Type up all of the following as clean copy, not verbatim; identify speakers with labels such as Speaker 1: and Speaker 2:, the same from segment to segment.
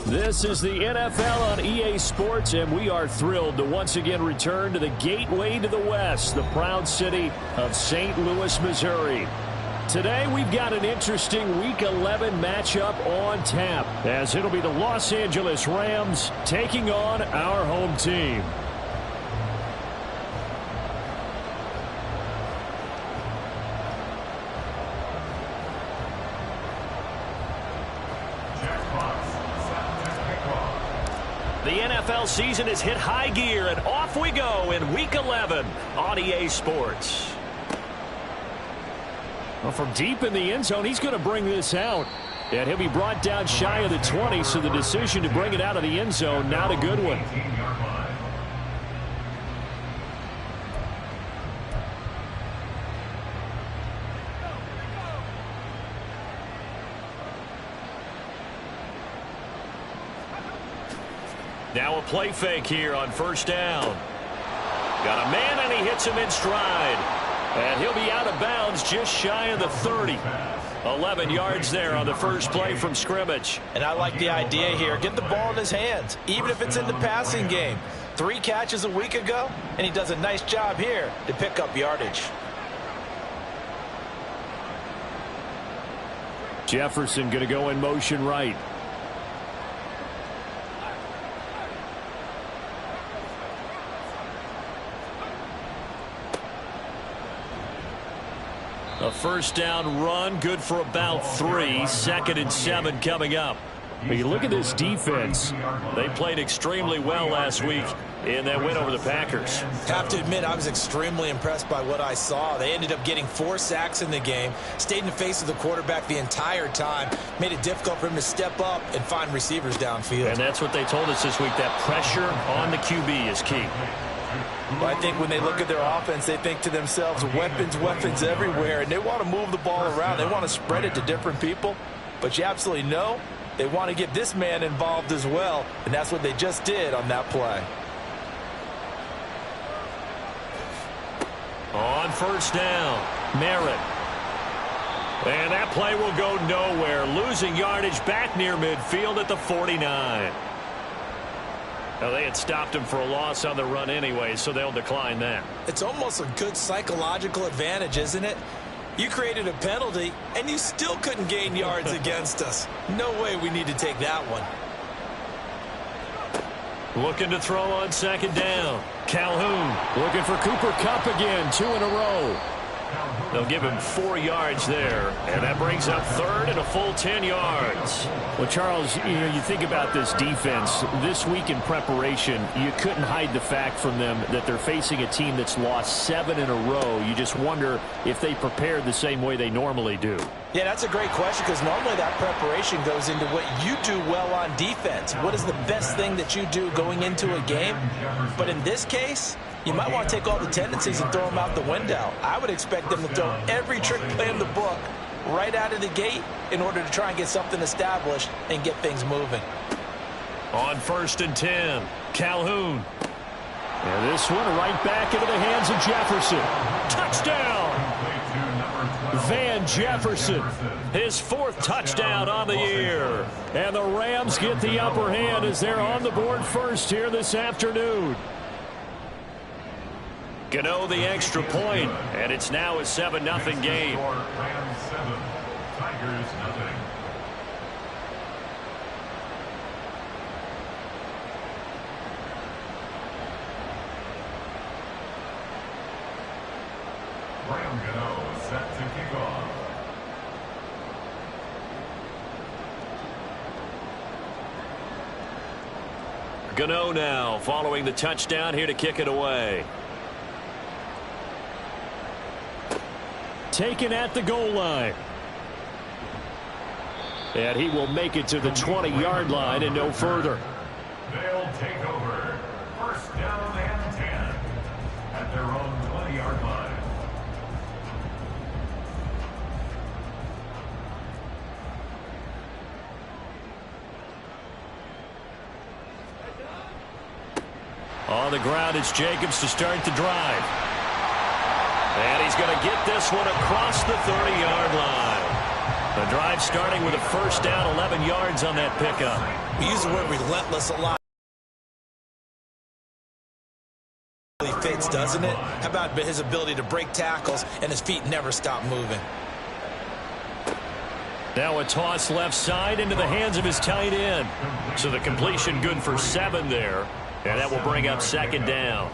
Speaker 1: This is the NFL on EA Sports, and we are thrilled to once again return to the gateway to the West, the proud city of St. Louis, Missouri. Today, we've got an interesting Week 11 matchup on tap, as it'll be the Los Angeles Rams taking on our home team. The NFL season has hit high gear, and off we go in Week 11 on EA Sports. Well, from deep in the end zone, he's going to bring this out. And he'll be brought down shy of the 20, so the decision to bring it out of the end zone, not a good one. Now a play fake here on first down. Got a man, and he hits him in stride. And he'll be out of bounds just shy of the 30. 11 yards there on the first play from scrimmage.
Speaker 2: And I like the idea here. Get the ball in his hands, even if it's in the passing game. 3 catches a week ago, and he does a nice job here to pick up yardage.
Speaker 1: Jefferson going to go in motion right. A first down run, good for about 3. 2nd and 7 coming up. But you look at this defense. They played extremely well last week in that win over the Packers.
Speaker 2: Have to admit, I was extremely impressed by what I saw. They ended up getting 4 sacks in the game, stayed in the face of the quarterback the entire time, made it difficult for him to step up and find receivers downfield.
Speaker 1: And that's what they told us this week, that pressure on the QB is key.
Speaker 2: Well, I think when they look at their offense, they think to themselves, weapons, weapons everywhere, and they want to move the ball around. They want to spread it to different people, but you absolutely know they want to get this man involved as well, and that's what they just did on that play.
Speaker 1: On first down, Merritt. And that play will go nowhere, losing yardage back near midfield at the 49. Now, they had stopped him for a loss on the run anyway, so they'll decline that.
Speaker 2: It's almost a good psychological advantage, isn't it? You created a penalty, and you still couldn't gain yards against us. No way we need to take that one.
Speaker 1: Looking to throw on second down. Calhoun looking for Cooper Kupp again, 2 in a row. They'll give him 4 yards there, and that brings up 3rd and a full 10 yards. Well, Charles, you think about this defense. This week in preparation, you couldn't hide the fact from them that they're facing a team that's lost 7 in a row. You just wonder if they prepared the same way they normally do.
Speaker 2: Yeah, that's a great question, because normally that preparation goes into what you do well on defense. What is the best thing that you do going into a game? But in this case, you might want to take all the tendencies and throw them out the window. I would expect them to throw every trick play in the book right out of the gate in order to try and get something established and get things moving.
Speaker 1: On 1st and 10, Calhoun. And this one right back into the hands of Jefferson. Touchdown! Van Jefferson, his 4th touchdown on the year. And the Rams get the upper hand as they're on the board first here this afternoon. Gano the extra point, and it's now a 7-0 game.
Speaker 3: Rams 7, Tigers nothing. Gano set to kick off.
Speaker 1: Gano now following the touchdown here to kick it away. Taken at the goal line. And he will make it to the 20-yard line and no further.
Speaker 3: They'll take over. First down and 10 at their own 20-yard line.
Speaker 1: On the ground, it's Jacobs to start the drive. And he's going to get this one across the 30-yard line. The drive starting with a first down, 11 yards on that pickup.
Speaker 2: We use the word relentless a lot. Really fits, doesn't it? How about his ability to break tackles and his feet never stop moving?
Speaker 1: Now a toss left side into the hands of his tight end. So the completion good for 7 there. And that will bring up second down.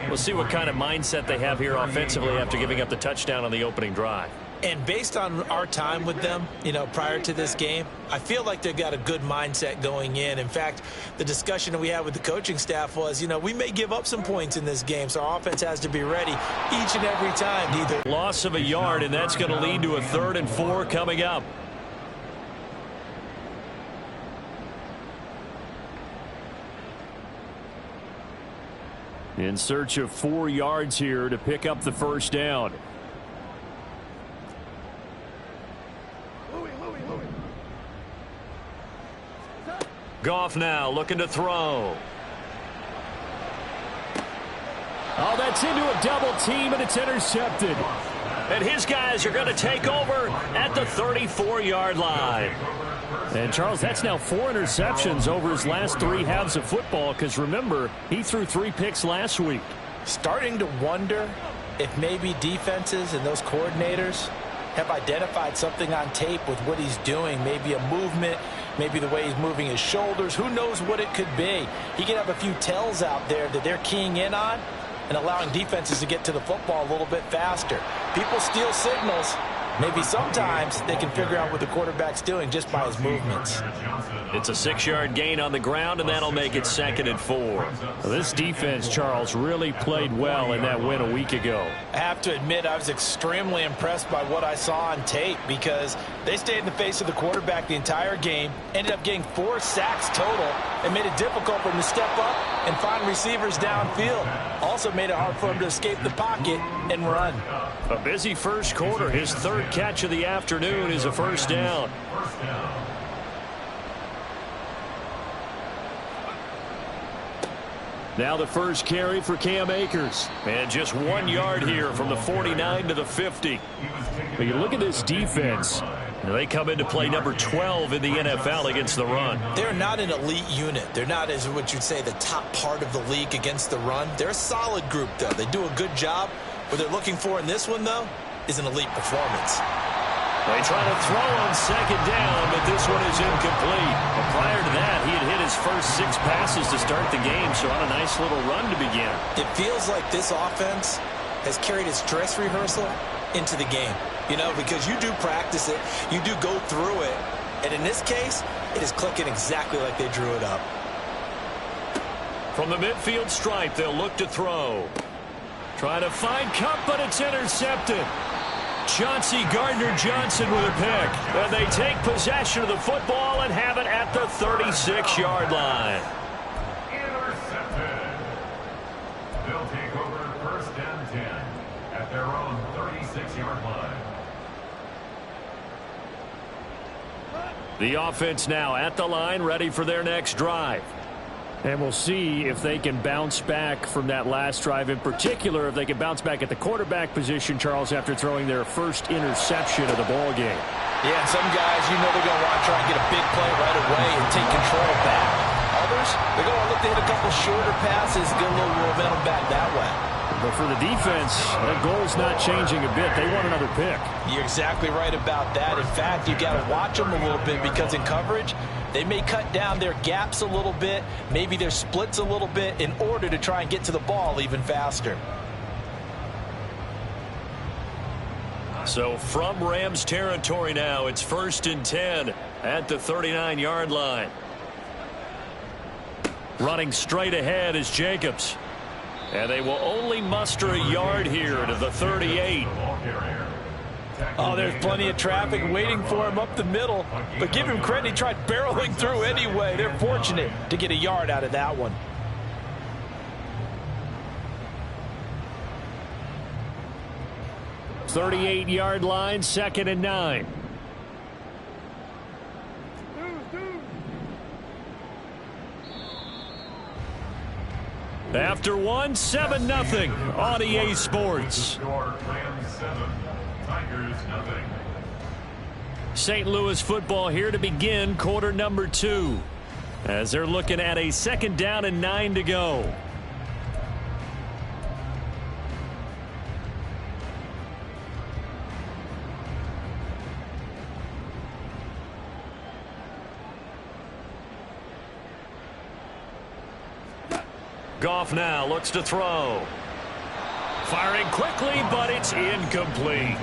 Speaker 1: We'll see what kind of mindset they have here offensively after giving up the touchdown on the opening drive.
Speaker 2: And based on our time with them, prior to this game, I feel like they've got a good mindset going in. In fact, the discussion that we had with the coaching staff was, we may give up some points in this game, so our offense has to be ready each and every time. Either
Speaker 1: loss of a yard, and that's going to lead to a 3rd and 4 coming up. In search of 4 yards here to pick up the first down. Goff now looking to throw. Oh, that's into a double team, and it's intercepted. And his guys are going to take over at the 34-yard line. And, Charles, that's now 4 interceptions over his last 3 halves of football because, remember, he threw 3 picks last week.
Speaker 2: Starting to wonder if maybe defenses and those coordinators have identified something on tape with what he's doing, maybe a movement, maybe the way he's moving his shoulders. Who knows what it could be? He could have a few tells out there that they're keying in on and allowing defenses to get to the football a little bit faster. People steal signals. Maybe sometimes they can figure out what the quarterback's doing just by his movements.
Speaker 1: It's a 6-yard gain on the ground, and that'll make it 2nd and 4. Well, this defense, Charles, really played well in that win a week ago.
Speaker 2: I have to admit I was extremely impressed by what I saw on tape because they stayed in the face of the quarterback the entire game, ended up getting 4 sacks total, and made it difficult for him to step up and find receivers downfield. Also made it hard for him to escape the pocket and run.
Speaker 1: A busy first quarter. His 3rd catch of the afternoon is a first down. Now the first carry for Cam Akers. And just 1 yard here from the 49 to the 50. But you look at this defense. They come into play number 12 in the NFL against the run.
Speaker 2: They're not an elite unit. They're not, as what you'd say, the top part of the league against the run. They're a solid group, though. They do a good job. What they're looking for in this one, though, is an elite performance.
Speaker 1: They try to throw on 2nd down, but this one is incomplete. But prior to that, he had hit his first 6 passes to start the game, so on a nice little run to begin.
Speaker 2: It feels like this offense has carried its dress rehearsal into the game. Because you do practice it, you do go through it, and in this case, it is clicking exactly like they drew it up.
Speaker 1: From the midfield stripe, they'll look to throw. Trying to find Kupp, but it's intercepted. Chauncey Gardner-Johnson with a pick. And they take possession of the football and have it at the 36-yard line.
Speaker 3: Intercepted. They'll take over first and 10 at their own 36-yard line.
Speaker 1: The offense now at the line, ready for their next drive. And we'll see if they can bounce back from that last drive. In particular, if they can bounce back at the quarterback position, Charles, after throwing their first interception of the ball game.
Speaker 2: Yeah, and some guys, they're going to want to try and get a big play right away and take control back. Others, they're going to look to hit a couple shorter passes, get a little momentum back that way.
Speaker 1: But for the defense, that goal's not changing a bit. They want another pick.
Speaker 2: You're exactly right about that. In fact, you got to watch them a little bit because in coverage, they may cut down their gaps a little bit, maybe their splits a little bit in order to try and get to the ball even faster.
Speaker 1: So from Rams territory now, it's 1st and 10 at the 39-yard line. Running straight ahead is Jacobs. And they will only muster a yard here to the 38.
Speaker 2: Oh, there's plenty of traffic waiting for him up the middle. But give him credit, he tried barreling through anyway. They're fortunate to get a yard out of that one.
Speaker 1: .38-yard line, 2nd and 9. After one, 7-0 on EA Sports. St. Louis football here to begin quarter number 2. As they're looking at a 2nd down and 9 to go. Goff now looks to throw. Firing quickly, but it's incomplete.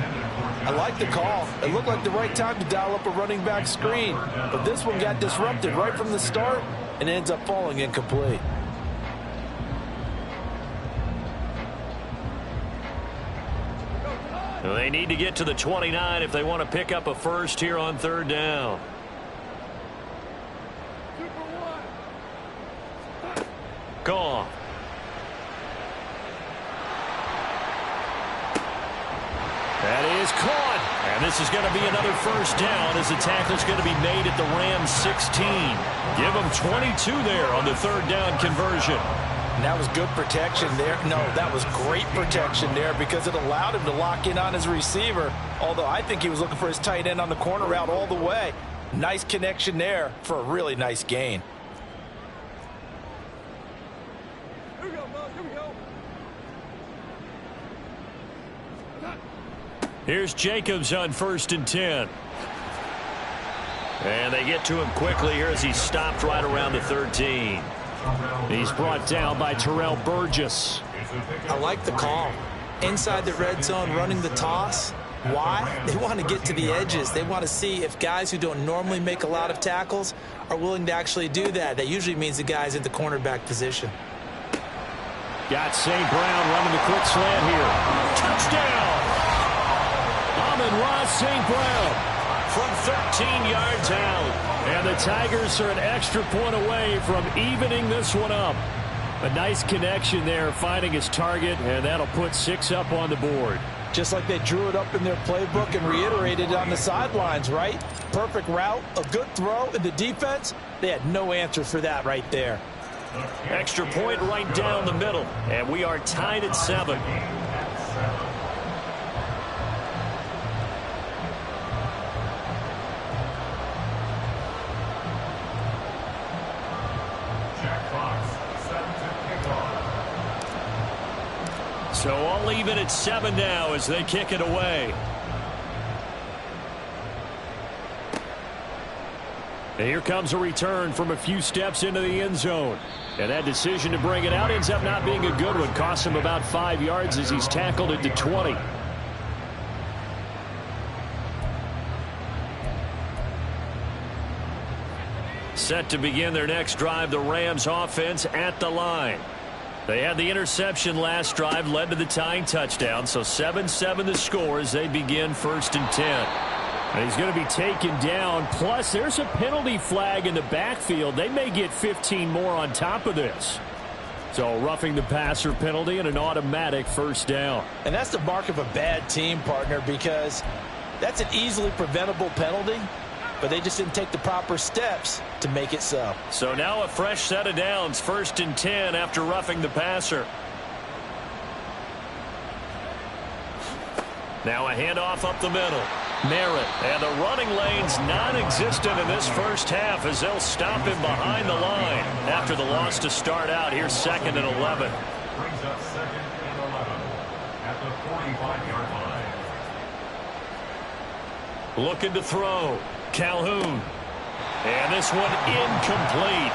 Speaker 2: I like the call. It looked like the right time to dial up a running back screen. But this one got disrupted right from the start and ends up falling incomplete.
Speaker 1: They need to get to the 29 if they want to pick up a first here on 3rd down. Goff. That is caught. And this is going to be another first down as the tackle's going to be made at the Rams 16. Give them 22 there on the 3rd down conversion.
Speaker 2: And that was good protection there. No, that was great protection there because it allowed him to lock in on his receiver. Although I think he was looking for his tight end on the corner route all the way. Nice connection there for a really nice gain.
Speaker 1: Here's Jacobs on 1st and 10. And they get to him quickly here as he's stopped right around the 13. He's brought down by Terrell Burgess.
Speaker 2: I like the call. Inside the red zone, running the toss. Why? They want to get to the edges. They want to see if guys who don't normally make a lot of tackles are willing to actually do that. That usually means the guy's in the cornerback position.
Speaker 1: Got St. Brown running the quick slant here. Touchdown! Amon-Ra St. Brown from 13 yards out. And the Tigers are an extra point away from evening this one up. A nice connection there, finding his target, and that'll put 6 up on the board.
Speaker 2: Just like they drew it up in their playbook and reiterated it on the sidelines, right? Perfect route, a good throw, and the defense, they had no answer for that right there.
Speaker 1: Extra point right down the middle, and we are tied at 7. So all even at 7 now as they kick it away. And here comes a return from a few steps into the end zone. And that decision to bring it out ends up not being a good one. Costs him about 5 yards as he's tackled at the 20. Set to begin their next drive, the Rams offense at the line. They had the interception last drive, led to the tying touchdown, so 7-7 the score as they begin 1st and 10. And he's going to be taken down, plus there's a penalty flag in the backfield. They may get 15 more on top of this. So roughing the passer penalty and an automatic 1st down.
Speaker 2: And that's the mark of a bad team, partner, because that's an easily preventable penalty, but they just didn't take the proper steps to make it so.
Speaker 1: So now a fresh set of downs, 1st and 10 after roughing the passer. Now a handoff up the middle. Merritt, and the running lane's non-existent in this first half as they'll stop him behind the line after the loss to start out. Here's 2nd and 11.
Speaker 3: Brings up 2nd and 11 at the 45-yard line.
Speaker 1: Looking to throw. Calhoun. And this one incomplete.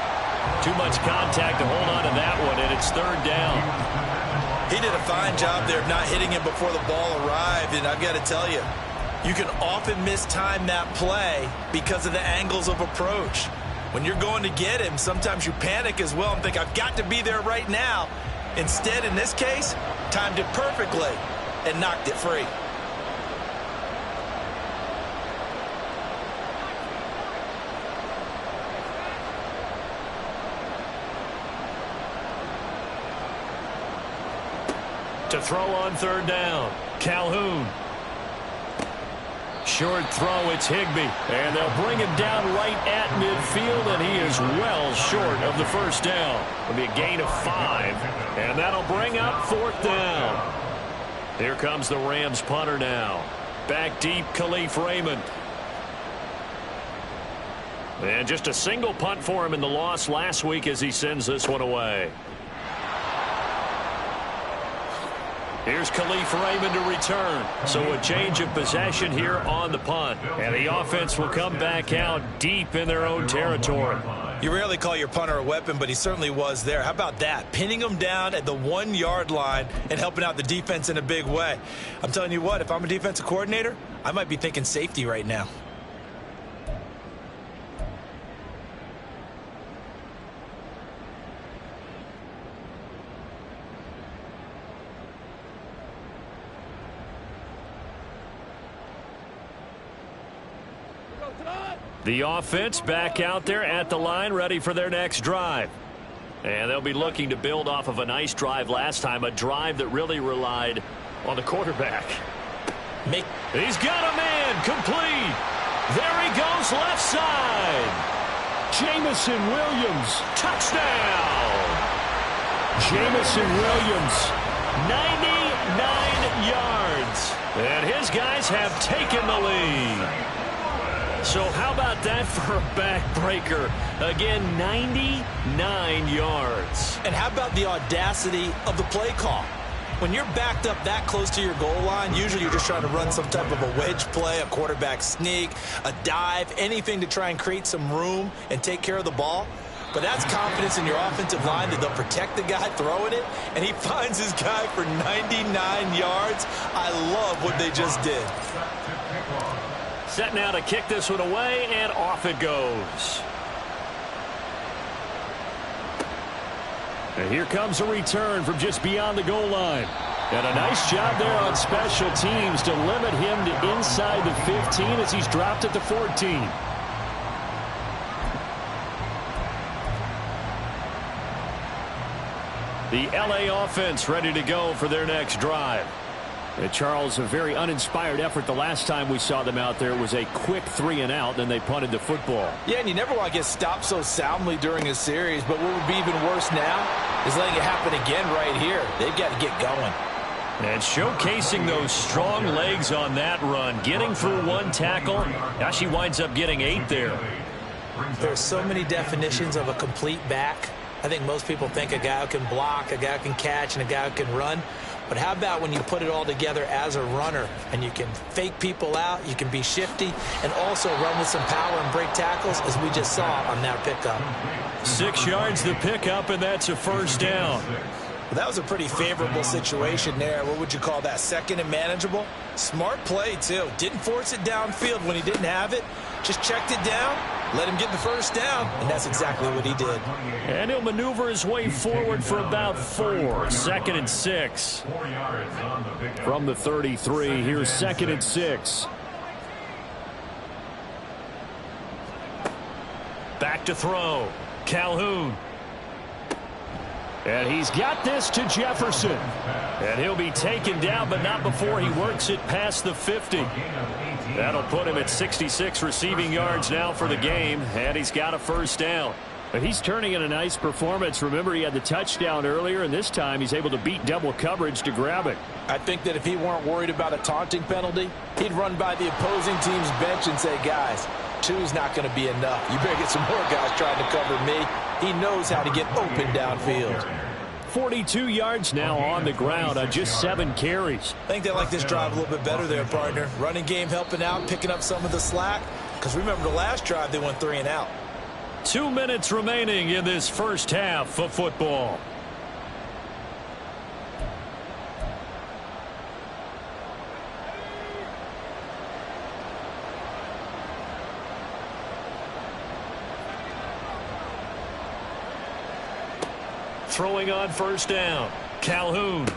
Speaker 1: Too much contact to hold on to that one, and it's 3rd down.
Speaker 2: He did a fine job there of not hitting him before the ball arrived, and I've got to tell you, you can often mistime that play because of the angles of approach. When you're going to get him, sometimes you panic as well and think, I've got to be there right now. Instead, in this case, timed it perfectly and knocked it free.
Speaker 1: To throw on third down, Calhoun. Short throw, it's Higbee. And they'll bring him down right at midfield, and he is well short of the first down. It'll be a gain of 5, and that'll bring up fourth down. Here comes the Rams punter now. Back deep, Khalif Raymond. And just a single punt for him in the loss last week as he sends this one away. Here's Khalif Raymond to return. So a change of possession here on the punt. And the offense will come back out deep in their own territory.
Speaker 2: You rarely call your punter a weapon, but he certainly was there. How about that? Pinning him down at the 1-yard line and helping out the defense in a big way. I'm telling you what, if I'm a defensive coordinator, I might be thinking safety right now.
Speaker 1: The offense back out there at the line, ready for their next drive. And they'll be looking to build off of a nice drive last time, a drive that really relied on the quarterback. He's got a man, complete. There he goes, left side. Jameson Williams, touchdown. Jameson Williams, 99 yards. And his guys have taken the lead. So how about that for a backbreaker? Again, 99 yards.
Speaker 2: And how about the audacity of the play call? When you're backed up that close to your goal line, usually you're just trying to run some type of a wedge play, a quarterback sneak, a dive, anything to try and create some room and take care of the ball. But that's confidence in your offensive line that they'll protect the guy throwing it, and he finds his guy for 99 yards. I love what they just did.
Speaker 1: Set now to kick this one away, and off it goes. And here comes a return from just beyond the goal line. And a nice job there on special teams to limit him to inside the 15 as he's dropped at the 14. The LA offense ready to go for their next drive. And Charles, a very uninspired effort the last time we saw them out there. It was a quick 3-and-out, then they punted the football.
Speaker 2: Yeah, and you never want to get stopped so soundly during a series, but what would be even worse now is letting it happen again right here. They've got to get going.
Speaker 1: And showcasing those strong legs on that run, getting through one tackle. Now she winds up getting 8 there.
Speaker 2: There's so many definitions of a complete back. I think most people think a guy who can block, a guy who can catch, and a guy who can run. But how about when you put it all together as a runner and you can fake people out, you can be shifty, and also run with some power and break tackles, as we just saw on that pickup.
Speaker 1: 6 yards the pickup, and that's a first down.
Speaker 2: Well, that was a pretty favorable situation there. What would you call that? Second and manageable? Smart play, too. Didn't force it downfield when he didn't have it. Just checked it down, let him get the first down, and that's exactly what he did.
Speaker 1: And he'll maneuver his way forward for about 4. Second and 6. From the 33, here's second and 6. Back to throw. Calhoun. And he's got this to Jefferson. And he'll be taken down, but not before he works it past the 50. That'll put him at 66 receiving yards now for the game, and he's got a first down. But he's turning in a nice performance. Remember, he had the touchdown earlier, and this time he's able to beat double coverage to grab it.
Speaker 2: I think that if he weren't worried about a taunting penalty, he'd run by the opposing team's bench and say, guys, 2's not going to be enough. You better get some more guys trying to cover me. He knows how to get open downfield.
Speaker 1: 42 yards now on the ground on just 7 carries.
Speaker 2: I think they like this drive a little bit better there, partner. Running game helping out, picking up some of the slack. Because remember, the last drive, they went 3-and-out.
Speaker 1: 2 minutes remaining in this first half of football. throwing on first down. Calhoun.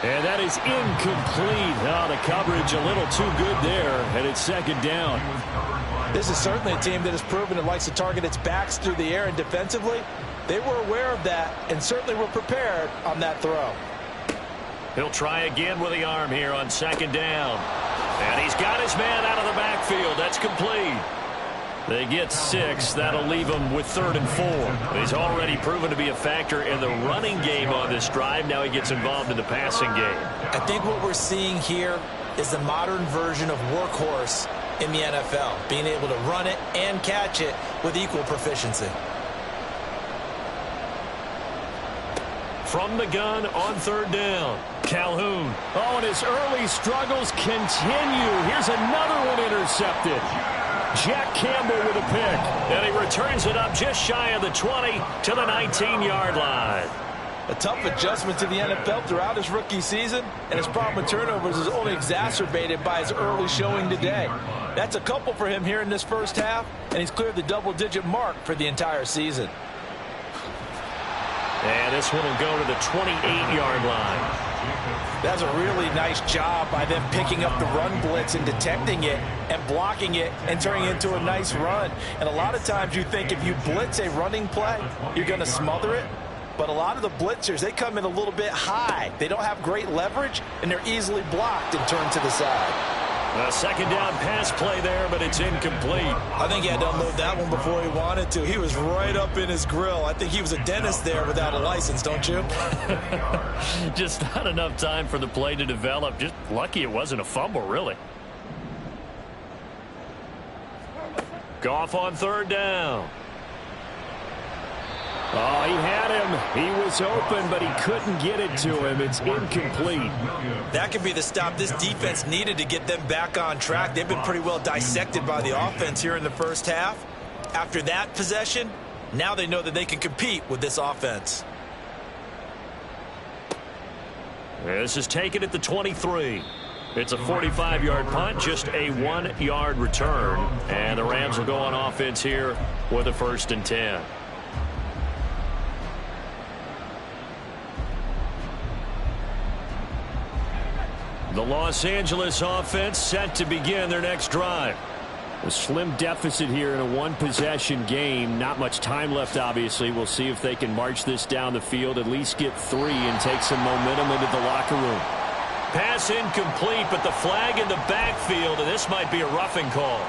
Speaker 1: And that is incomplete. Oh, the coverage a little too good there, and it's second down.
Speaker 2: This is certainly a team that has proven it likes to target its backs through the air, and defensively, they were aware of that and certainly were prepared on that throw.
Speaker 1: He'll try again with the arm here on second down. And he's got his man out of the backfield. That's complete. They get 6. That'll leave him with 3rd and 4. He's already proven to be a factor in the running game on this drive. Now he gets involved in the passing game.
Speaker 2: I think what we're seeing here is the modern version of workhorse in the NFL, being able to run it and catch it with equal proficiency.
Speaker 1: From the gun on 3rd down, Calhoun. Oh, and his early struggles continue. Here's another one intercepted. Jack Campbell with a pick. And he returns it up just shy of the 20 to the 19-yard line.
Speaker 2: A tough adjustment to the NFL throughout his rookie season, and his problem with turnovers is only exacerbated by his early showing today. That's a couple for him here in this first half, and he's cleared the double-digit mark for the entire season.
Speaker 1: And this one will go to the 28-yard line.
Speaker 2: That's a really nice job by them picking up the run blitz and detecting it and blocking it and turning it into a nice run. And a lot of times you think if you blitz a running play, you're going to smother it. But a lot of the blitzers, they come in a little bit high. They don't have great leverage, and they're easily blocked and turned to the side.
Speaker 1: A second down pass play there, but it's incomplete.
Speaker 2: I think he had to unload that one before he wanted to. He was right up in his grill. I think he was a dentist there without a license, don't you?
Speaker 1: Just not enough time for the play to develop. Just lucky it wasn't a fumble, really. Goff on 3rd down. Oh, he had him. He was open, but he couldn't get it to him. It's incomplete.
Speaker 2: That could be the stop this defense needed to get them back on track. They've been pretty well dissected by the offense here in the first half. After that possession, now they know that they can compete with this offense.
Speaker 1: This is taken at the 23. It's a 45-yard punt, just a 1-yard return. And the Rams will go on offense here with a 1st and 10. The Los Angeles offense set to begin their next drive. A slim deficit here in a one-possession game. Not much time left, obviously. We'll see if they can march this down the field, at least get 3 and take some momentum into the locker room. Pass incomplete, but the flag in the backfield, and this might be a roughing call.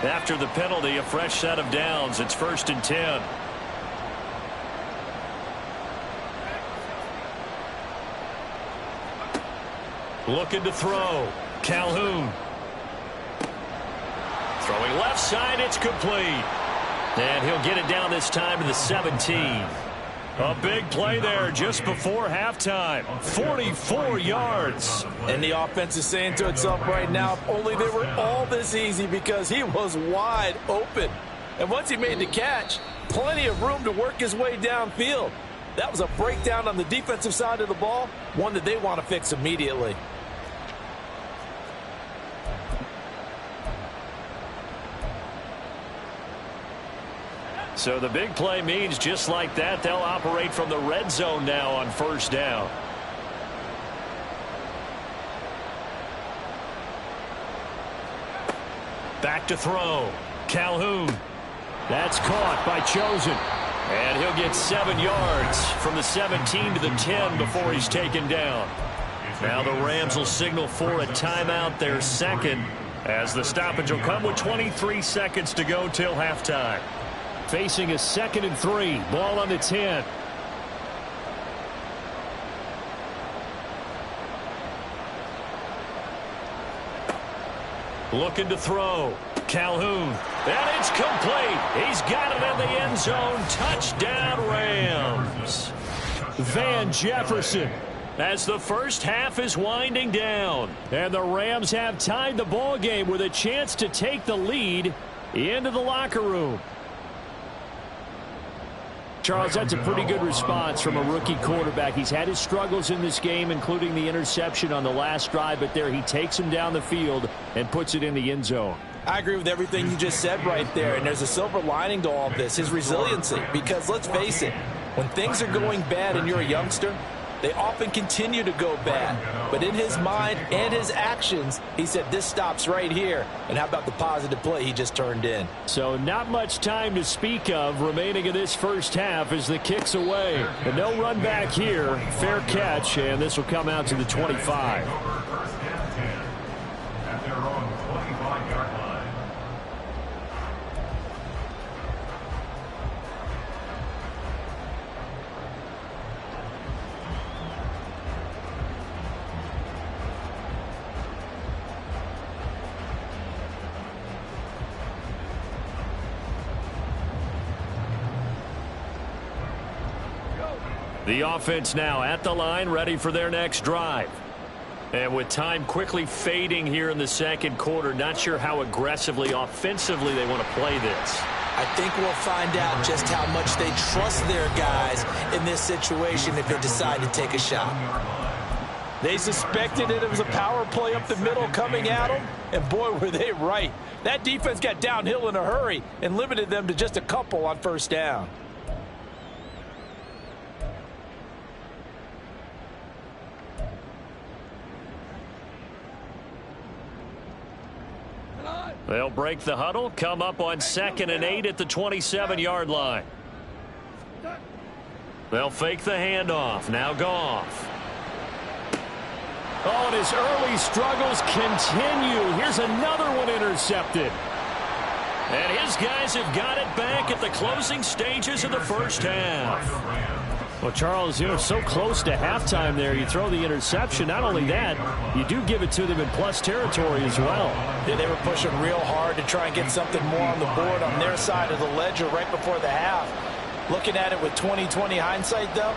Speaker 1: After the penalty, a fresh set of downs. It's 1st and 10. Looking to throw. Calhoun. Throwing left side, it's complete. And he'll get it down this time to the 17. A big play there just before halftime. 44 yards.
Speaker 2: And the offense is saying to itself right now, if only they were all this easy, because he was wide open. And once he made the catch, plenty of room to work his way downfield. That was a breakdown on the defensive side of the ball, one that they want to fix immediately.
Speaker 1: So the big play means just like that, they'll operate from the red zone now on 1st down. Back to throw. Calhoun. That's caught by Chosen. And he'll get 7 yards from the 17 to the 10 before he's taken down. Now the Rams will signal for a timeout, their second, as the stoppage will come with 23 seconds to go till halftime. Facing a 2nd and 3. Ball on the 10. Looking to throw. Calhoun. And it's complete. He's got it in the end zone. Touchdown, Rams. Van Jefferson. As the first half is winding down. And the Rams have tied the ball game with a chance to take the lead into the locker room. Charles, that's a pretty good response from a rookie quarterback. He's had his struggles in this game, including the interception on the last drive, but there he takes him down the field and puts it in the end zone.
Speaker 2: I agree with everything you just said right there, and there's a silver lining to all of this, his resiliency, because let's face it, When things are going bad and you're a youngster, they often continue to go bad. But in his mind and his actions, he said, this stops right here. And how about the positive play he just turned in?
Speaker 1: So not much time to speak of remaining in this first half as the kick's away. And no run back here. Fair catch, and this will come out to the 25.
Speaker 3: First and 10 at their own 25-yard line.
Speaker 1: The offense now at the line, ready for their next drive. And with time quickly fading here in the second quarter, not sure how aggressively, offensively they want to play this.
Speaker 2: I think we'll find out just how much they trust their guys in this situation if they decide to take a shot. They suspected it was a power play up the middle coming at them, and boy, were they right. That defense got downhill in a hurry and limited them to just a couple on first down.
Speaker 1: They'll break the huddle, come up on 2nd and 8 at the 27-yard line. They'll fake the handoff. Now Goff. Oh, and his early struggles continue. Here's another one intercepted. And his guys have got it back at the closing stages of the first half. Well, Charles, so close to halftime there. You throw the interception. Not only that, you do give it to them in plus territory as well.
Speaker 2: Yeah, they were pushing real hard to try and get something more on the board on their side of the ledger right before the half. Looking at it with 20/20 hindsight, though,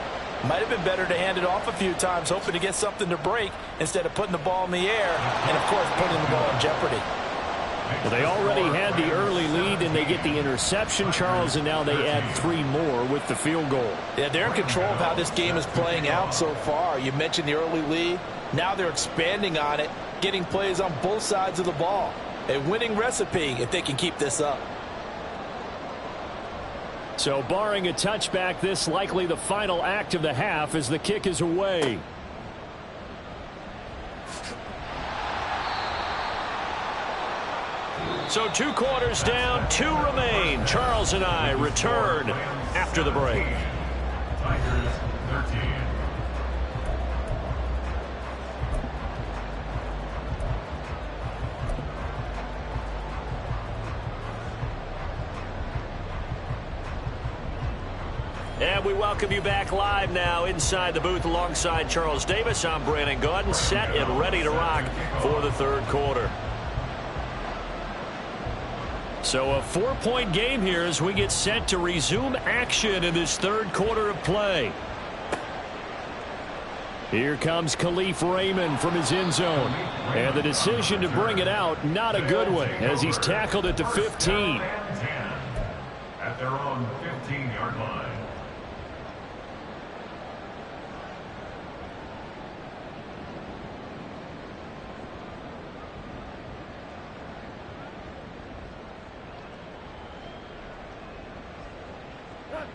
Speaker 2: might have been better to hand it off a few times, hoping to get something to break instead of putting the ball in the air and, of course, putting the ball in jeopardy.
Speaker 1: Well, they already had the early lead, and they get the interception, Charles, and now they add 3 more with the field goal.
Speaker 2: Yeah, they're in control of how this game is playing out so far. You mentioned the early lead. Now they're expanding on it, getting plays on both sides of the ball. A winning recipe if they can keep this up.
Speaker 1: So barring a touchback, this likely the final act of the half as the kick is away. So 2 quarters down, 2 remain. Charles and I return after the break.
Speaker 3: Tigers 13.
Speaker 1: And we welcome you back live now inside the booth alongside Charles Davis. I'm Brandon Gaudin, set and ready to rock for the third quarter. So a 4-point game here as we get set to resume action in this third quarter of play. Here comes Khalif Raymond from his end zone. And the decision to bring it out, not a good one, as he's tackled at the 15.
Speaker 3: At their own 15-yard line.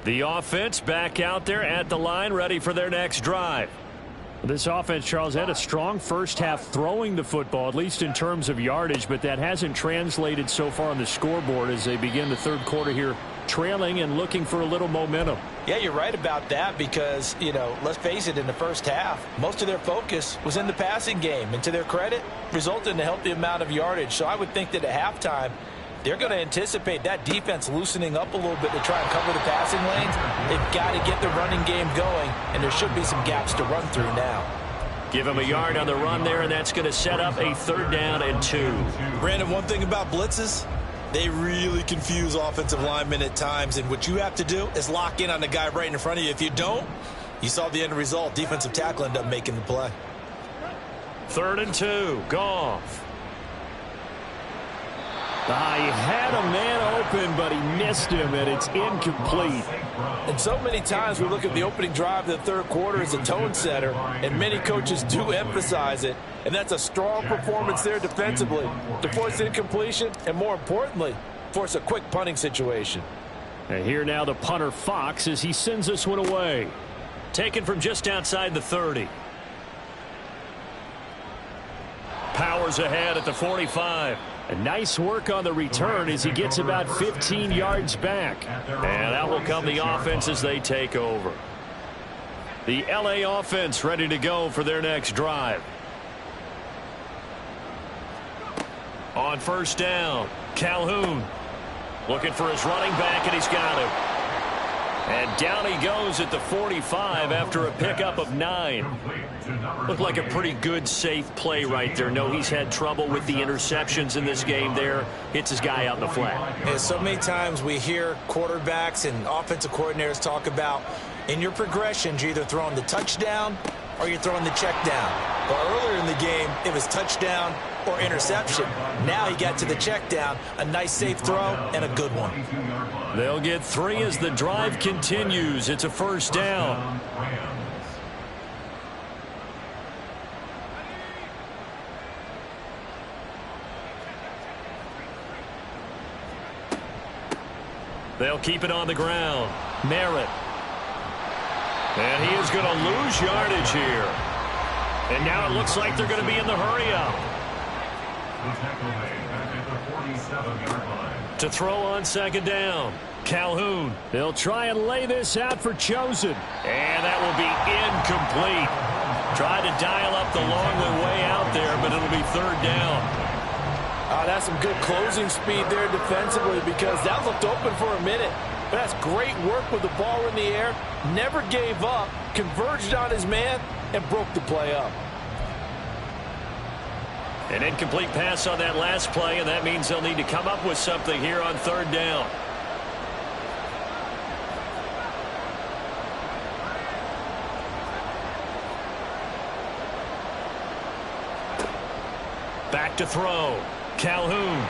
Speaker 1: The offense back out there at the line, ready for their next drive. This offense, Charles, had a strong first half throwing the football, at least in terms of yardage, but that hasn't translated so far on the scoreboard as they begin the third quarter here, trailing and looking for a little momentum.
Speaker 2: Yeah, you're right about that because, let's face it, in the first half, most of their focus was in the passing game. And to their credit, resulted in a healthy amount of yardage. So I would think that at halftime, they're going to anticipate that defense loosening up a little bit to try and cover the passing lanes. They've got to get the running game going, and there should be some gaps to run through now.
Speaker 1: Give him a yard on the run there, and that's going to set up a 3rd down and 2.
Speaker 2: Brandon, one thing about blitzes, they really confuse offensive linemen at times, and what you have to do is lock in on the guy right in front of you. If you don't, you saw the end result. Defensive tackle ended up making the play.
Speaker 1: 3rd and 2, Goff. He had a man open, but he missed him, and it's incomplete.
Speaker 2: And so many times we look at the opening drive of the third quarter as a tone setter, and many coaches do emphasize it, and that's a strong performance there defensively to force incompletion and, more importantly, force a quick punting situation.
Speaker 1: And here now the punter Fox as he sends this one away. Taken from just outside the 30. Powers ahead at the 45. And nice work on the return as he gets about 15 yards back. And out will come the offense as they take over. The LA offense ready to go for their next drive. On first down, Calhoun looking for his running back, and he's got him. And down he goes at the 45 after a pickup of 9. Looked like a pretty good, safe play right there. No, he's had trouble with the interceptions in this game there. Hits his guy out in the flat.
Speaker 2: Yeah, so many times we hear quarterbacks and offensive coordinators talk about in your progressions, you're either throwing the touchdown or you're throwing the check down. But earlier in the game, it was touchdown or interception. Now he got to the check down, a nice safe throw and a good one.
Speaker 1: They'll get 3 as the drive continues. It's a first down. They'll keep it on the ground. Merritt. And he is going to lose yardage here. And now it looks like they're going to be in the hurry-up. To throw on second down. Calhoun. They'll try and lay this out for Chosen. And that will be incomplete. Tried to dial up the long way out there, but it'll be third down.
Speaker 2: That's some good closing speed there defensively because that looked open for a minute. But that's great work with the ball in the air. Never gave up, converged on his man, and broke the play up.
Speaker 1: An incomplete pass on that last play, and that means they'll need to come up with something here on third down. Back to throw. Calhoun.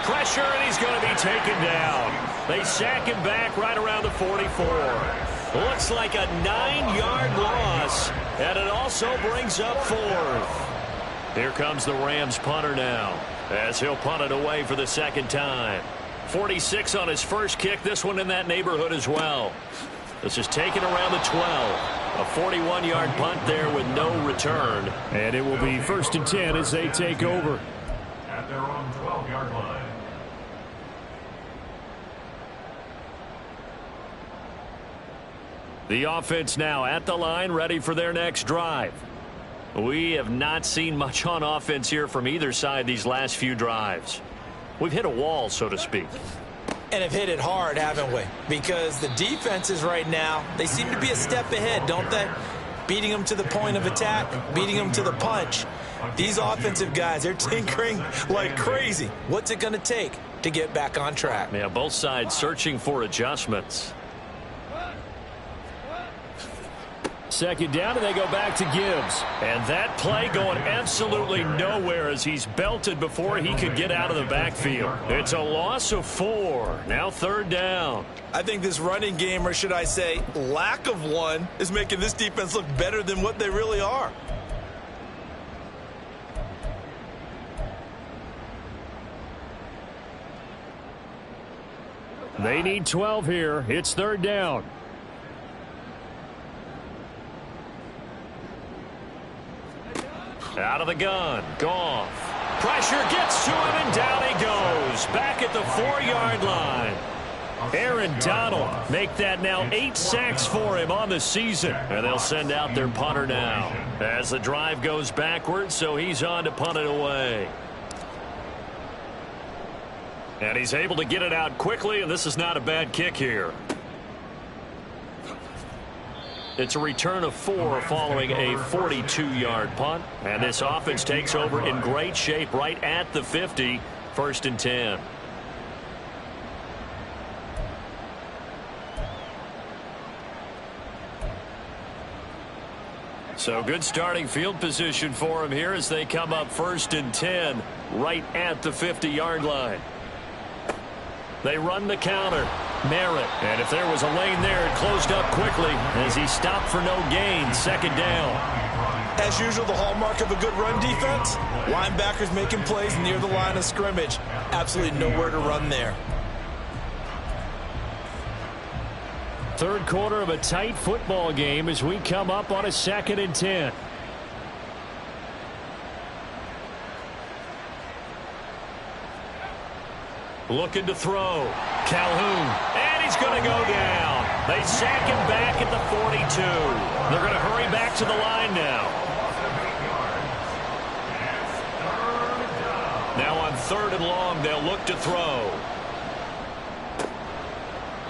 Speaker 1: Pressure, and he's going to be taken down. They sack him back right around the 44. Looks like a 9-yard loss, and it also brings up 4th. Here comes the Rams punter now, as he'll punt it away for the second time. 46 on his first kick, this one in that neighborhood as well. This is taken around the 12. A 41-yard punt there with no return. And it will be 1st and 10 as they take over.
Speaker 3: At their own 12-yard line.
Speaker 1: The offense now at the line, ready for their next drive. We have not seen much on offense here from either side these last few drives. We've hit a wall, so to speak.
Speaker 2: And have hit it hard, haven't we? Because the defenses right now, they seem to be a step ahead, don't they? Beating them to the point of attack, beating them to the punch. These offensive guys, they're tinkering like crazy. What's it going to take to get back on track?
Speaker 1: Yeah, both sides searching for adjustments. Second down, and they go back to Gibbs. And that play going absolutely nowhere as he's belted before he could get out of the backfield. It's a loss of 4. Now third down.
Speaker 2: I think this running game, or should I say lack of one, is making this defense look better than what they really are.
Speaker 1: They need 12 here. It's third down. Out of the gun. Goff. Pressure gets to him, and down he goes. Back at the 4-yard line. Aaron Donald make that now 8 sacks for him on the season. And they'll send out their punter now as the drive goes backwards, so he's on to punt it away. And he's able to get it out quickly, and this is not a bad kick here. It's a return of 4 following a 42-yard punt. And this offense takes over in great shape right at the 50. 1st and 10. So good starting field position for him here as they come up 1st and 10 right at the 50-yard line. They run the counter. Merritt. And if there was a lane there, it closed up quickly as he stopped for no gain. 2nd down.
Speaker 2: As usual, the hallmark of a good run defense, linebackers making plays near the line of scrimmage. Absolutely nowhere to run there.
Speaker 1: Third quarter of a tight football game as we come up on a 2nd and 10. Looking to throw. Calhoun. And he's going to go down. They sack him back at the 42. They're going to hurry back to the line now. Now on 3rd and long, they'll look to throw.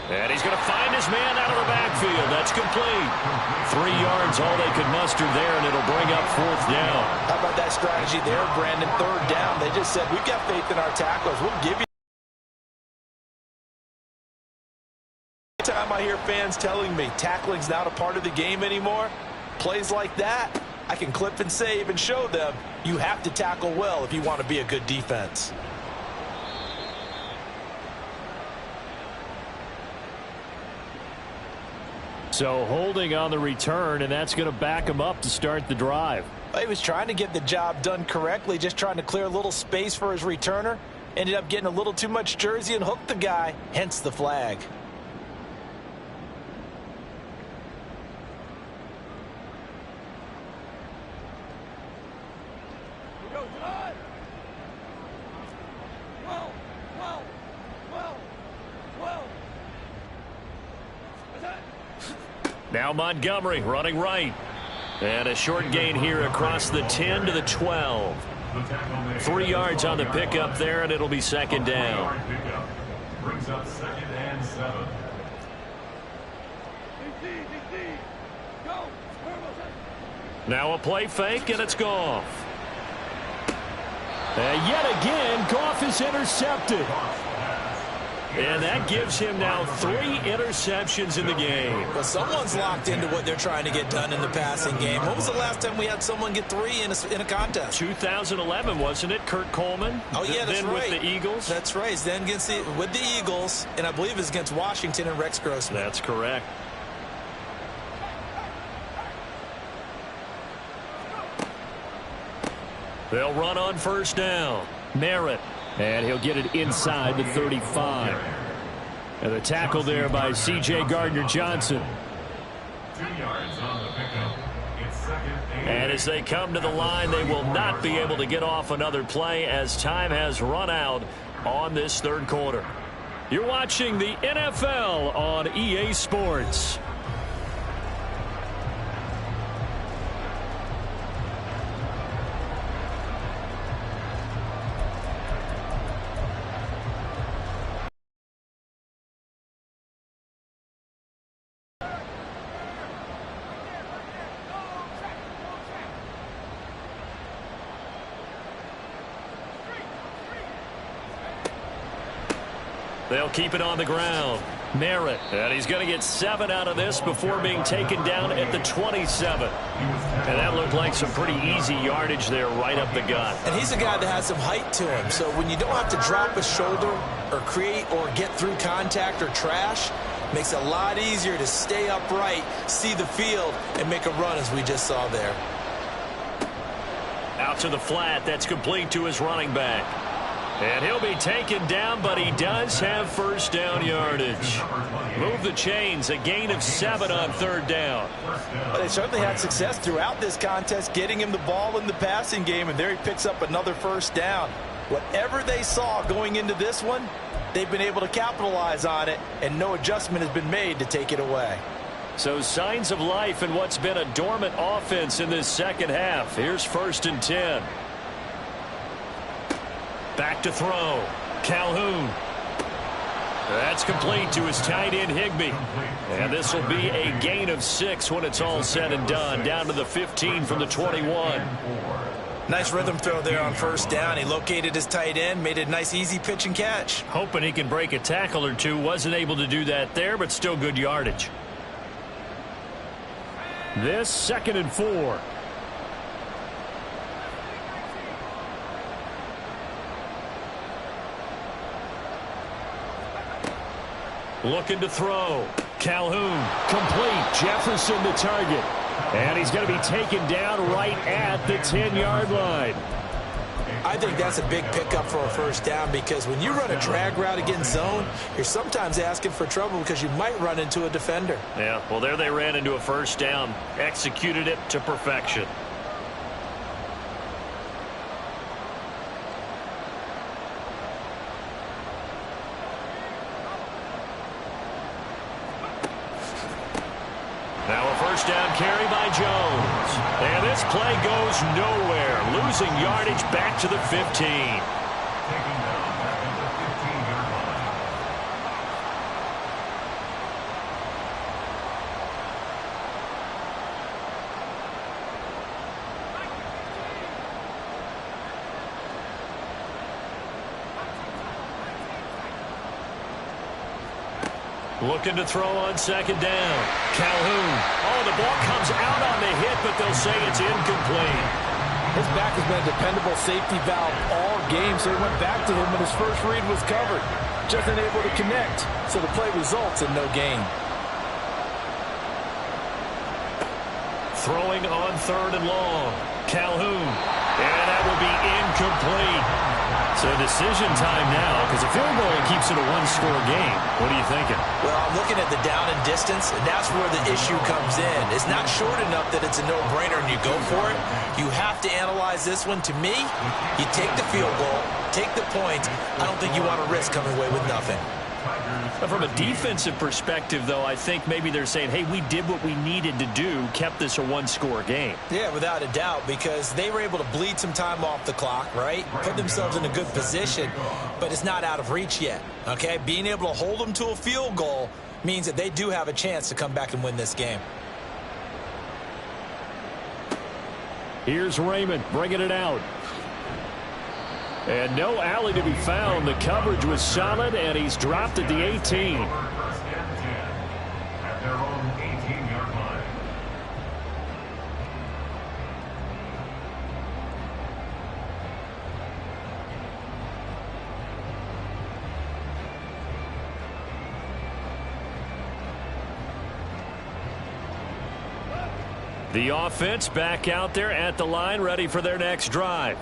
Speaker 1: And he's going to find his man out of the backfield. That's complete. 3 yards, all they could muster there, and it'll bring up 4th down.
Speaker 2: How about that strategy there, Brandon? 3rd down. They just said, we've got faith in our tacklers. We'll give you. Time I hear fans telling me tackling's not a part of the game anymore, plays like that, I can clip and save and show them you have to tackle well if you want to be a good defense.
Speaker 1: So holding on the return, and that's going to back him up to start the drive.
Speaker 2: He was trying to get the job done correctly, just trying to clear a little space for his returner. Ended up getting a little too much jersey and hooked the guy, hence the flag.
Speaker 1: Now Montgomery running right. And a short gain here across the 10 to the 12. 3 yards on the pickup there, and it'll be 2nd down.
Speaker 3: Brings up 2nd and 7.
Speaker 1: Now a play fake, and it's Goff. And yet again, Goff is intercepted. And that gives him now 3 interceptions in the game.
Speaker 2: Well, someone's locked into what they're trying to get done in the passing game. When was the last time we had someone get 3 in a contest?
Speaker 1: 2011, wasn't it? Kurt Coleman?
Speaker 2: Oh, yeah, that's
Speaker 1: then
Speaker 2: right.
Speaker 1: with the Eagles?
Speaker 2: That's right. Then with the Eagles, and I believe it's against Washington and Rex Grossman.
Speaker 1: That's correct. They'll run on 1st down. Merritt. And he'll get it inside the 35. And the tackle there by C.J. Gardner-Johnson.
Speaker 3: 2 yards on the pickup. It's 2nd
Speaker 1: And as they come to the line, they will not be able to get off another play as time has run out on this 3rd quarter. You're watching the NFL on EA Sports. They'll keep it on the ground. Merritt. And he's going to get 7 out of this before being taken down at the 27. And that looked like some pretty easy yardage there right up the gut.
Speaker 2: And he's a guy that has some height to him. So when you don't have to drop a shoulder or create or get through contact or trash, makes it a lot easier to stay upright, see the field, and make a run as we just saw there.
Speaker 1: Out to the flat. That's complete to his running back. And he'll be taken down, but he does have 1st down yardage. Move the chains, a gain of 7 on 3rd down.
Speaker 2: Well, they certainly had success throughout this contest, getting him the ball in the passing game, and there he picks up another 1st down. Whatever they saw going into this one, they've been able to capitalize on it, and no adjustment has been made to take it away.
Speaker 1: So signs of life in what's been a dormant offense in this 2nd half. Here's 1st and 10. Back to throw. Calhoun. That's complete to his tight end, Higbee. And this will be a gain of 6 when it's all said and done. Down to the 15 from the 21.
Speaker 2: Nice rhythm throw there on 1st down. He located his tight end, made a nice easy pitch and catch.
Speaker 1: Hoping he can break a tackle or two. Wasn't able to do that there, but still good yardage. This 2nd and 4. Looking to throw. Calhoun. Complete. Jefferson the target. And he's going to be taken down right at the 10-yard line.
Speaker 2: I think that's a big pickup for a first down because when you run a drag route against zone, you're sometimes asking for trouble because you might run into a defender.
Speaker 1: Yeah, well, there they ran into a first down, executed it to perfection. Now a first down carry by Jones. And this play goes nowhere. Losing yardage back to the 15.
Speaker 3: Taking down back at the 15-yard line.
Speaker 1: Looking to throw on second down. Calhoun. Oh, the ball comes out on the hit, but they'll say it's incomplete.
Speaker 4: His back has been a dependable safety valve all game, so he went back to him when his first read was covered. Just unable to connect, so the play results in no gain.
Speaker 1: Throwing on third and long. Calhoun. And that will be incomplete. So decision time now, because a field goal keeps it a one-score game. What are you thinking?
Speaker 2: Well, I'm looking at the down and distance, and that's where the issue comes in. It's not short enough that it's a no-brainer and you go for it. You have to analyze this one. To me, you take the field goal, take the point. I don't think you want to risk coming away with nothing.
Speaker 1: From a defensive perspective, though, I think maybe they're saying, hey, we did what we needed to do, kept this a one-score game.
Speaker 2: Yeah, without a doubt, because they were able to bleed some time off the clock, right? Put themselves in a good position, but it's not out of reach yet, okay? Being able to hold them to a field goal means that they do have a chance to come back and win this game.
Speaker 1: Here's Raymond bringing it out. And no alley to be found. The coverage was solid, and he's dropped at the 18.
Speaker 3: First and 10 at their own 18-yard line.
Speaker 1: The offense back out there at the line, ready for their next drive.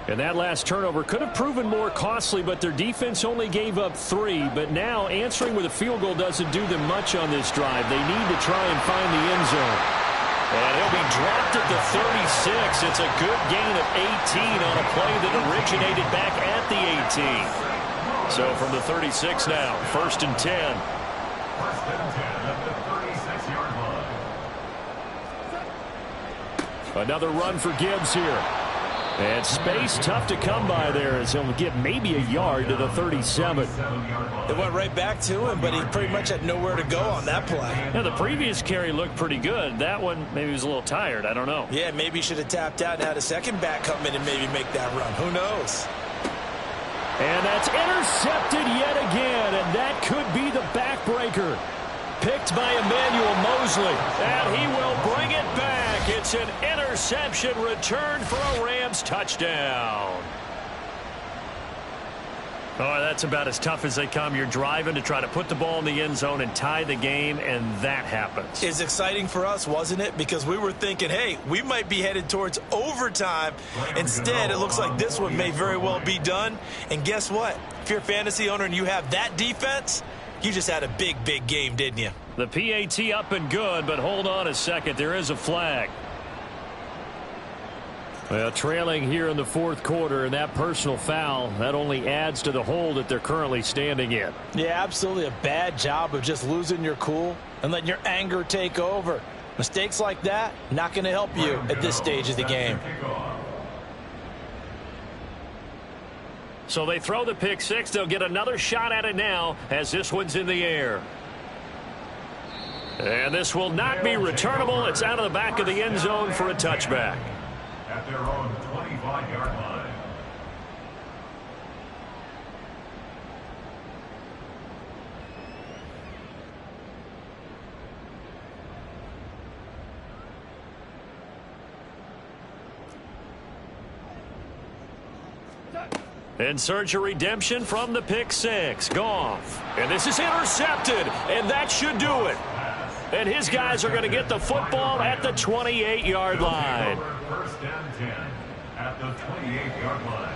Speaker 1: And that last turnover could have proven more costly, but their defense only gave up 3. But now answering with a field goal doesn't do them much on this drive. They need to try and find the end zone. And he'll be dropped at the 36. It's a good gain of 18 on a play that originated back at the 18. So from the 36 now, first and 10.
Speaker 3: First and 10 at the 36-yard line.
Speaker 1: Another run for Gibbs here. And space tough to come by there as he'll get maybe a yard to the 37.
Speaker 2: They went right back to him, but he pretty much had nowhere to go on that play.
Speaker 1: Yeah, the previous carry looked pretty good. That one, maybe he was a little tired. I don't know.
Speaker 2: Yeah, maybe he should have tapped out and had a second back come in and maybe make that run. Who knows?
Speaker 1: And that's intercepted yet again, and that could be the backbreaker. Picked by Emmanuel Mosley, and he will bring it back. It's an interception return for a Rams touchdown. Oh, that's about as tough as they come. You're driving to try to put the ball in the end zone and tie the game, and that happens.
Speaker 2: It's exciting for us, wasn't it? Because we were thinking, hey, we might be headed towards overtime. Instead, it looks like this one may very well be done. And guess what? If you're a fantasy owner and you have that defense, you just had a big, big game, didn't you?
Speaker 1: The PAT up and good, but hold on a second. There is a flag. Well, trailing here in the fourth quarter, and that personal foul, that only adds to the hole that they're currently standing in.
Speaker 2: Yeah, absolutely a bad job of just losing your cool and letting your anger take over. Mistakes like that, not going to help you at this stage of the game.
Speaker 1: So they throw the pick six. They'll get another shot at it now as this one's in the air. And this will not be returnable. It's out of the back of the end zone for a touchback.
Speaker 3: At their own 25-yard line.
Speaker 1: And search a redemption from the pick six. Goff. And this is intercepted. And that should do it. And his guys are going to get the football at the 28-yard line.
Speaker 3: First and 10 at the 28-yard line.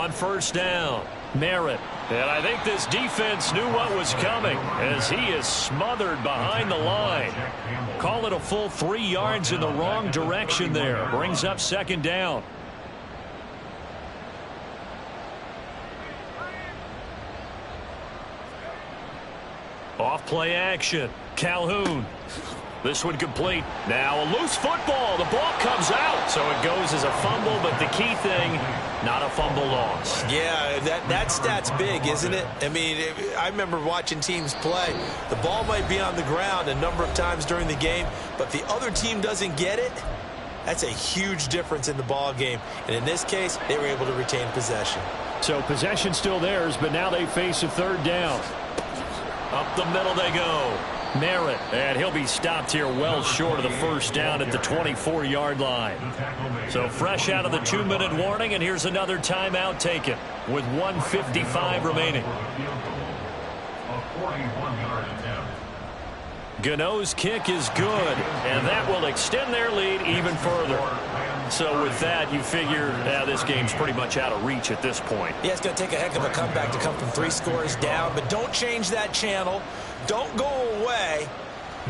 Speaker 1: On first down, Merritt. And I think this defense knew what was coming as he is smothered behind the line. Call it a full 3 yards in the wrong direction there. Brings up second down. Off play action. Calhoun. This one complete. Now a loose football. The ball comes out. So it goes as a fumble, but the key thing, not a fumble loss.
Speaker 2: Yeah, that stat's big, isn't it? I mean, I remember watching teams play. The ball might be on the ground a number of times during the game, but if the other team doesn't get it, that's a huge difference in the ball game. And in this case, they were able to retain possession.
Speaker 1: So possession still theirs, but now they face a third down. Up the middle they go. Merritt, and he'll be stopped here well short of the first down at the 24-yard line. So fresh out of the 2-minute warning, and here's another timeout taken with 1:55 remaining. Gano's kick is good, and that will extend their lead even further. So with that, you figure this game's pretty much out of reach at this point.
Speaker 2: Yeah, it's going to take a heck of a comeback to come from 3 scores down, but don't change that channel. Don't go away.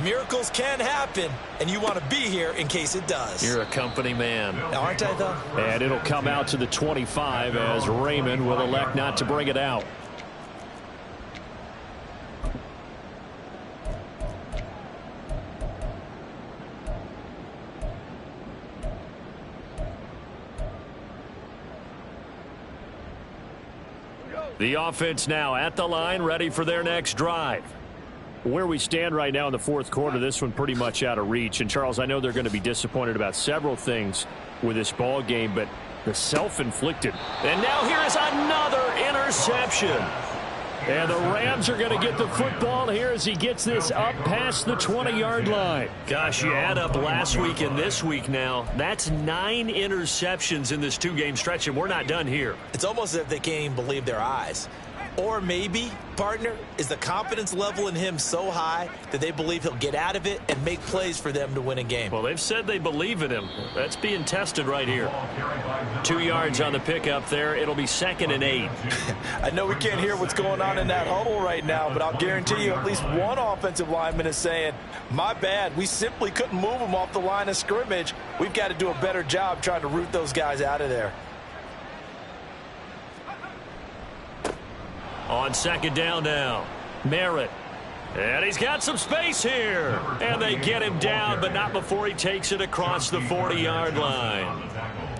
Speaker 2: Miracles can happen, and you want to be here in case it does.
Speaker 1: You're a company man.
Speaker 2: Aren't I, though?
Speaker 1: And it'll come out to the 25 as Raymond will elect not to bring it out. The offense now at the line, ready for their next drive. Where we stand right now in the fourth quarter, this one pretty much out of reach. And, Charles, I know they're going to be disappointed about several things with this ball game, but the self-inflicted. And now here is another interception. And the Rams are going to get the football here as he gets this up past the 20-yard line. Gosh, you add up last week and this week now. That's 9 interceptions in this 2-game stretch, and we're not done here.
Speaker 2: It's almost as if they can't even believe their eyes. Or maybe, partner, is the confidence level in him so high that they believe he'll get out of it and make plays for them to win a game.
Speaker 1: Well, they've said they believe in him. That's being tested right here. 2 yards on the pickup there. It'll be 2nd and 8.
Speaker 4: I know we can't hear what's going on in that huddle right now, but I'll guarantee you at least one offensive lineman is saying, my bad, we simply couldn't move them off the line of scrimmage. We've got to do a better job trying to root those guys out of there.
Speaker 1: On 2nd down now, Merritt. And he's got some space here. And they get him down, but not before he takes it across the 40-yard line.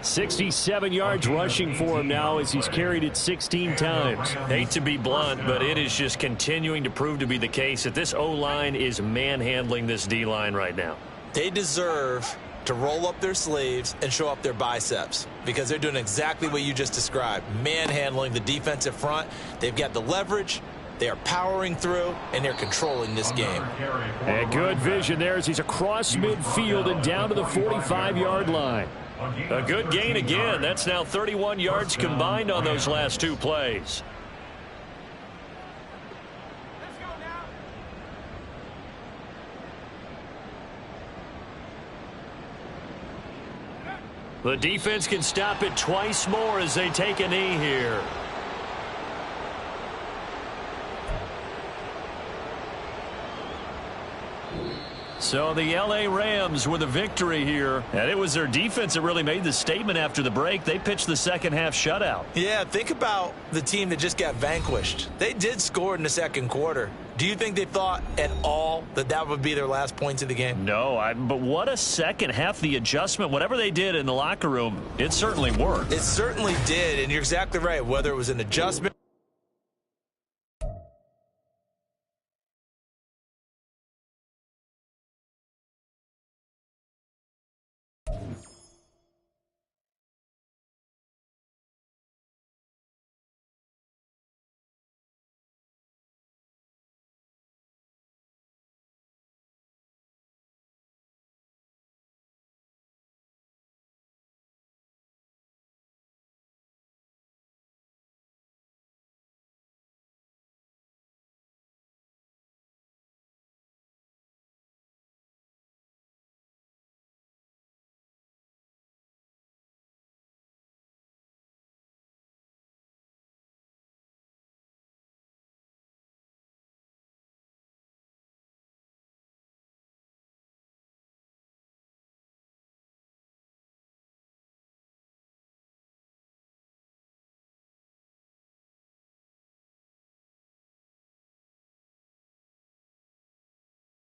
Speaker 1: 67 yards rushing for him now as he's carried it 16 times. Hate to be blunt, but it is just continuing to prove to be the case that this O-line is manhandling this D-line right now.
Speaker 2: They deserve to roll up their sleeves and show up their biceps because they're doing exactly what you just described, manhandling the defensive front. They've got the leverage, they are powering through, and they're controlling this game.
Speaker 1: And good vision there as he's across midfield and down to the 45-yard line. A good gain again. That's now 31 yards combined on those last 2 plays. The defense can stop it twice more as they take a knee here. So the L.A. Rams with a victory here. And it was their defense that really made the statement after the break. They pitched the second half shutout.
Speaker 2: Yeah, think about the team that just got vanquished. They did score in the second quarter. Do you think they thought at all that that would be their last points of the game?
Speaker 1: No, but what a second half. The adjustment, whatever they did in the locker room, it certainly worked.
Speaker 2: It certainly did, and you're exactly right. Whether it was an adjustment